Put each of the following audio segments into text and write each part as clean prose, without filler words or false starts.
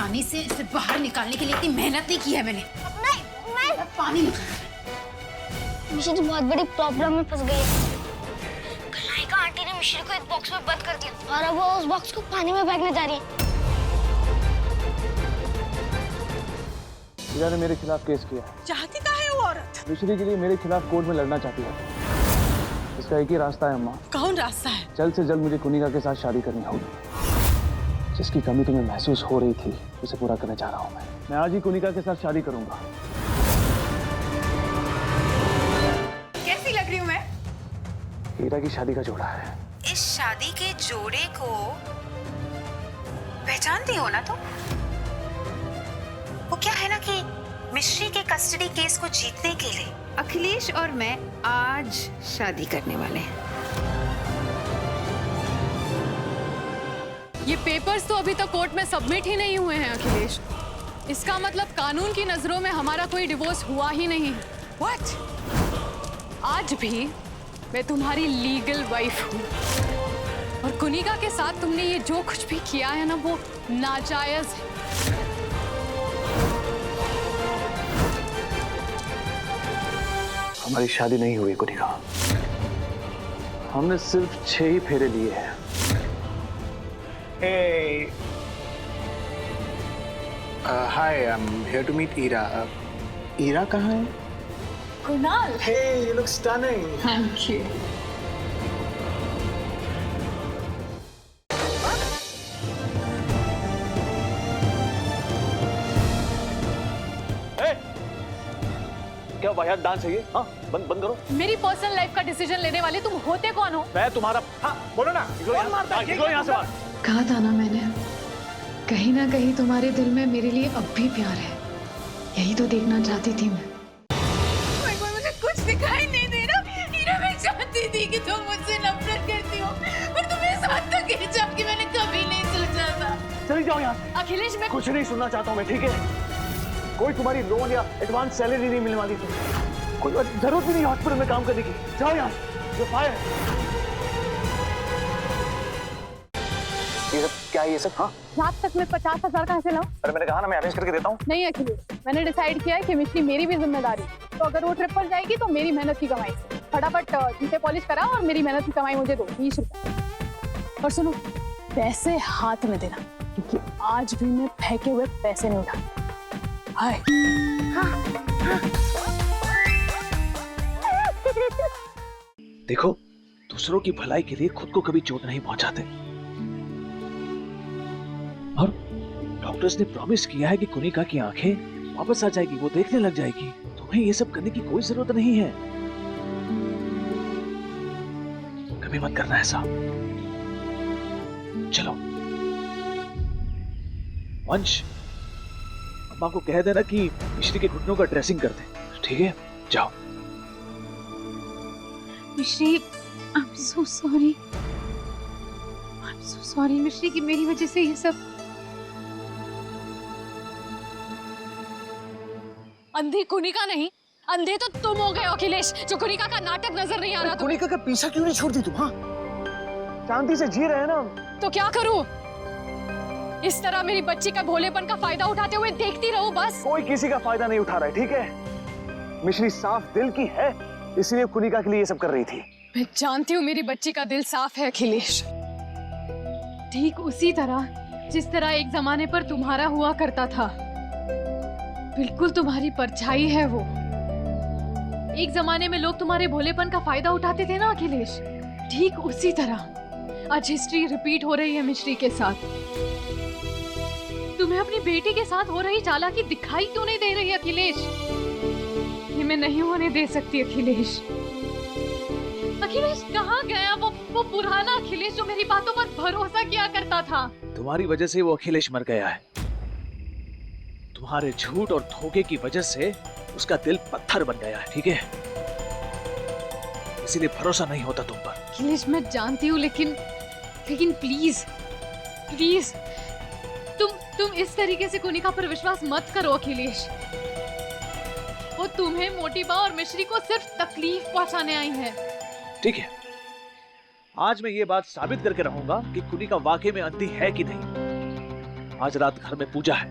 आसानी से इसे बाहर निकालने के लिए इतनी मेहनत नहीं की है मैंने। नहीं, मैं पानी में मिश्री तो बहुत बड़ी प्रॉब्लम में फंस गई है। कलाइका आंटी ने मिश्री को एक बॉक्स में बंद कर दिया और अब वो उस बॉक्स को पानी में फेंकने जा रही है। ईरा ने मेरे खिलाफ केस किया। चाहती का है वो औरत? मिश्री के लिए मेरे खिलाफ कोर्ट में लड़ना चाहती है। इसका एक ही रास्ता है अम्मा। कौन रास्ता है? जल्द से जल्द मुझे कुनिका के साथ शादी करनी होगी। जिसकी कमी तुम्हें महसूस हो रही थी उसे पूरा करने जा रहा हूँ मैं आज ही कुनिका के साथ शादी करूंगा। कैसी लग रही हूँ मैं? हीरा की शादी का जोड़ा है। इस शादी के जोड़े को पहचानती हो ना तुम? वो क्या है ना कि मिश्री के कस्टडी केस को जीतने के लिए अखिलेश और मैं आज शादी करने वाले हैं। ये पेपर्स तो अभी तक कोर्ट में सबमिट ही नहीं हुए हैं अखिलेश। इसका मतलब कानून की नजरों में हमारा कोई डिवोर्स हुआ ही नहीं है। What? आज भी मैं तुम्हारी लीगल वाइफ हूँ और कुनिका के साथ तुमने ये जो कुछ भी किया है ना वो नाजायज है। हमारी शादी नहीं हुई कुनिका। हमने सिर्फ 6 ही फेरे लिए हैं। Hey. Hi, I'm here to meet Ira. Ira कहाँ है? Kunal. Hey, you look stunning. Thank you. क्या वाहियात डांस है ये? हाँ, बंद करो। मेरी पर्सनल लाइफ का डिसीजन लेने वाले तुम होते कौन हो? मैं तुम्हारा हाँ, बोलो ना. कौन मारता है? यहाँ से बाहर. कहा था ना मैंने, कहीं ना कहीं तुम्हारे दिल में मेरे लिए अब भी प्यार है। यही तो देखना चाहती थी मैं। मुझे कुछ दिखाई नहीं दे रहा। हीरा, मैं चाहती थी कि तुम मुझसे नफरत करती हो, पर तुम इस हद तक गिर जाओ कि मैंने कभी नहीं सोचा था। चली जाओ यहाँ से। अखिलेश, मैं कुछ नहीं सुनना चाहता हूँ मैं, ठीक है? कोई तुम्हारी लोन या एडवांस सैलरी नहीं मिलने वाली थी। कोई जरूरत भी नहीं हॉस्पिटल में काम करने की। जाओ यहाँ से। फायर। ये सब क्या है? ये सब हाँ? रात तक मैं 50,000 कहाँ से लाऊं? अरे मैंने कहा ना मैं अरेंज करके देता हूँ। नहीं अखिलेश, मैंने डिसाइड किया है कि मिश्री मेरी भी जिम्मेदारी। तो अगर वो ट्रिप पर जाएगी तो मेरी मेहनत की कमाई से। फटाफट जूते पॉलिश करा और मेरी मेहनत की कमाई मुझे दो 20 रुपए। और सुनो, पैसे हाथ में देना, क्योंकि आज भी मैं फेंके हुए पैसे नहीं उठाती। हाय। देखो, दूसरों की भलाई के लिए खुद को कभी चोट नहीं पहुंचाते। और डॉक्टर्स ने प्रॉमिस किया है कि कुनिका की आंखें वापस आ जाएगी, वो देखने लग जाएगी। तुम्हें ये सब करने की कोई जरूरत नहीं है। कभी मत करना ऐसा। चलो वंश, अम्मा को कह देना कि मिश्री के घुटनों का ड्रेसिंग कर दे, ठीक है? जाओ। मिश्री, I'm so sorry. I'm so sorry मिश्री, कि मेरी वजह से ये सब। अंधी कुनिका नहीं, अंधे तो तुम हो गए अखिलेश, जो कुनिका का नाटक नजर नहीं आ रहा। कुनिका का पीछा क्यों नहीं छोड़ती तुम? हाँ, शांति से जी रहे हैं ना। तो क्या करूं? इस तरह मेरी बच्ची का भोलेपन का फायदा उठाते हुए देखती रहूं बस? कोई किसी का फायदा नहीं उठा रहा है, ठीक है? मिश्री साफ दिल की है, इसलिए कुनिका के लिए ये सब कर रही थी। मैं जानती हूँ मेरी बच्ची का दिल साफ है अखिलेश, ठीक उसी तरह जिस तरह एक जमाने पर तुम्हारा हुआ करता था। बिल्कुल तुम्हारी परछाई है वो। एक जमाने में लोग तुम्हारे भोलेपन का फायदा उठाते थे ना अखिलेश, ठीक उसी तरह आज हिस्ट्री रिपीट हो रही है मिश्री के साथ। तुम्हें अपनी बेटी के साथ हो रही चालाकी दिखाई क्यों नहीं दे रही अखिलेश? ये मैं नहीं होने दे सकती अखिलेश। अखिलेश कहाँ गया वो पुराना अखिलेश जो मेरी बातों पर भरोसा किया करता था? तुम्हारी वजह से वो अखिलेश मर गया है। तुम्हारे झूठ और धोखे की वजह से उसका दिल पत्थर बन गया है, ठीक है? इसीलिए भरोसा नहीं होता तुम पर। अखिलेश मैं जानती हूँ, लेकिन प्लीज प्लीज तुम इस तरीके से कुनिका पर विश्वास मत करो अखिलेश। वो तुम्हें, मोटिबा और मिश्री को सिर्फ तकलीफ पहुंचाने आई है। ठीक है, आज मैं ये बात साबित करके रहूंगा कि कुनिका वाकई में अंधी है कि नहीं। आज रात घर में पूजा है,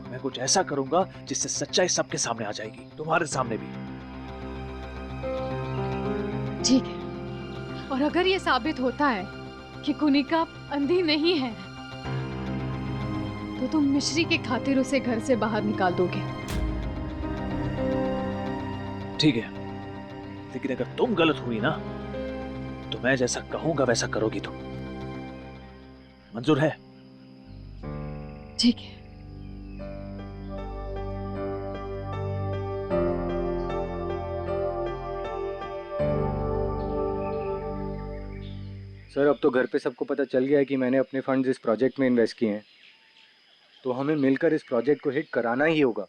मैं कुछ ऐसा करूंगा जिससे सच्चाई सबके सामने आ जाएगी, तुम्हारे सामने भी। ठीक है, और अगर ये साबित होता है कि कुनिका अंधी नहीं है तो तुम मिश्री के खातिर उसे घर से बाहर निकाल दोगे। ठीक है, लेकिन अगर तुम गलत हुई ना तो मैं जैसा कहूंगा वैसा करोगी तुम। मंजूर है? ठीक है। सर, अब तो घर पे सबको पता चल गया है कि मैंने अपने फंड्स इस प्रोजेक्ट में इन्वेस्ट किए हैं, तो हमें मिलकर इस प्रोजेक्ट को हिट कराना ही होगा।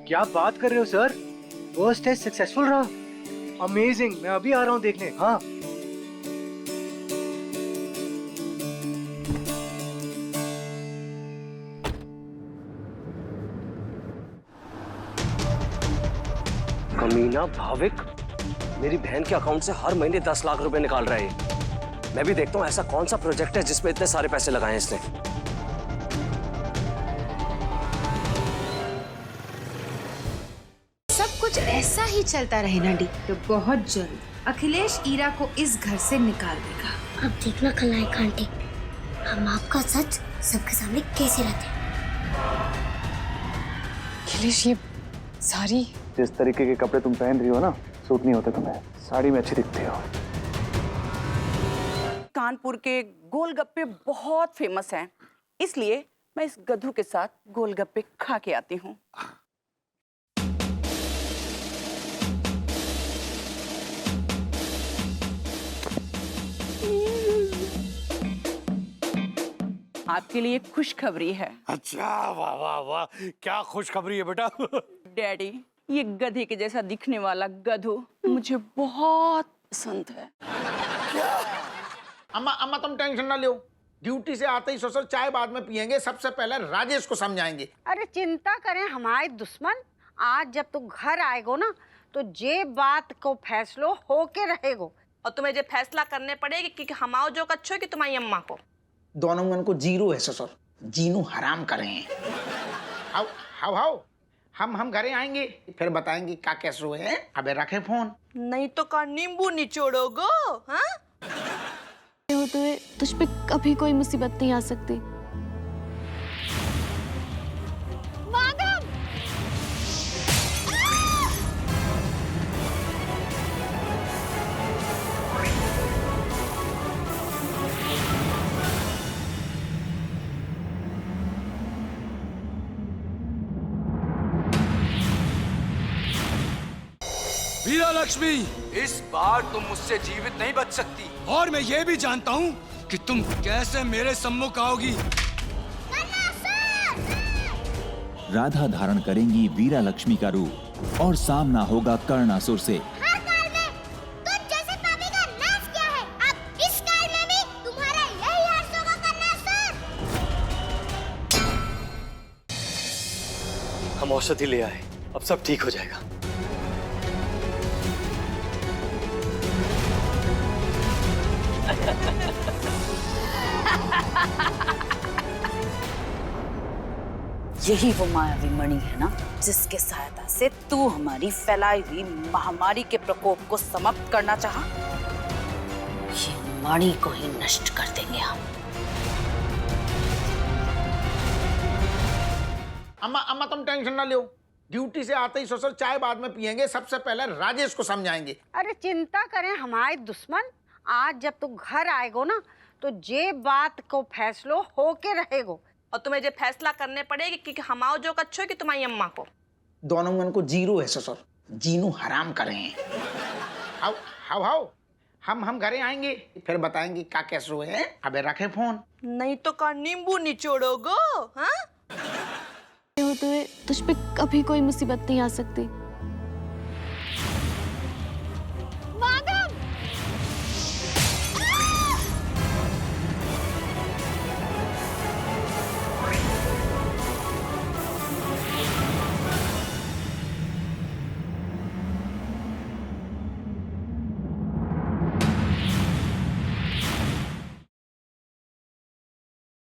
क्या बात कर रहे हो सर? फर्स्ट टेस्ट सक्सेसफुल रहा। अमेजिंग, मैं अभी आ रहा हूँ देखने। हाँ, कमीना भाविक मेरी बहन के अकाउंट से हर महीने 10 लाख रुपए निकाल रहा है। मैं भी देखता हूँ ऐसा कौन सा प्रोजेक्ट है जिसपे इतने सारे पैसे लगाए हैं इसने। सब कुछ ऐसा ही चलता रहे ना डी, तो बहुत जल्द अखिलेश ईरा को इस घर से निकाल देगा। अब देखना खलनायक आंटी, हम आपका सच सबके सामने कैसे रहते हैं। अखिलेश, ये सारी जिस तरीके के कपड़े तुम पहन रही हो ना, सूट नहीं होते तुम्हें, साड़ी में अच्छी दिखती हो। कानपुर के गोलगप्पे बहुत फेमस हैं, इसलिए मैं इस गधू के साथ गोलगप्पे खा के आती हूँ। आपके लिए खुशखबरी है। अच्छा, वाह वाह वाह, क्या खुशखबरी है बेटा? डैडी, ये गधे के जैसा दिखने वाला गधू मुझे बहुत पसंद है। अम्मा तुम टेंशन ना लो, ड्यूटी से आते ही ससुर चाय बाद में पियेंगे, सबसे पहले राजेश को समझाएंगे। अरे चिंता करें हमारे दुश्मन, आज जब तू घर आएगो ना तो जे बात को फैसलो होके रहेगो। और तुम्हें जो फैसला करने पड़ेगी कि हमाओ जो कच्छो है कि तुम्हारी अम्मा को। दोनों मन को जीरो है ससुर, जीनू हराम करें। हाउ हम घरे आएंगे फिर बताएंगे क्या कैसे हुए हैं। अबे रखे फोन। नहीं तो का नींबू निचोड़ोगो? हाँ, होते हुए तुझ पे कभी कोई मुसीबत नहीं आ सकती। वीरा लक्ष्मी, इस बार तुम मुझसे जीवित नहीं बच सकती, और मैं ये भी जानता हूँ कि तुम कैसे मेरे सम्मुख आओगी। राधा धारण करेंगी वीरा लक्ष्मी का रूप और सामना होगा कर्णासुर से। हर काल में तुझ जैसे पापी का नाश किया है, अब इस काल में भी तुम्हारा यही हाथ होगा कर्णासुर। हम औषधि ले आए, अब सब ठीक हो जाएगा। यही वो मायावी मणि है ना, जिसके सहायता से तू हमारी फैलाई हुई महामारी के प्रकोप को समाप्त करना चाहा। ये मणि को ही नष्ट कर देंगे हम। अम्मा तुम टेंशन ना लो, ड्यूटी से आते ही ससुर चाय बाद में पियेंगे, सबसे पहले राजेश को समझाएंगे। अरे चिंता करें हमारे दुश्मन, आज जब तू घर आएगो ना तो जे बात को फैसलो होके रहेगो। और तुम्हें जो फैसला करने पड़ेगी कि हमाओ जो कच्छो है कि तुम्हारी अम्मा को। दोनों मन को जीरो है ससुर, जीनू हराम करें। हाउ हम घरे आएंगे फिर बताएंगे क्या कैसे हुए हैं। अबे रखे फोन। नहीं तो का नींबू निचोड़ोगो? हाँ, होते हुए तुझ पे कभी कोई मुसीबत नहीं आ सकती।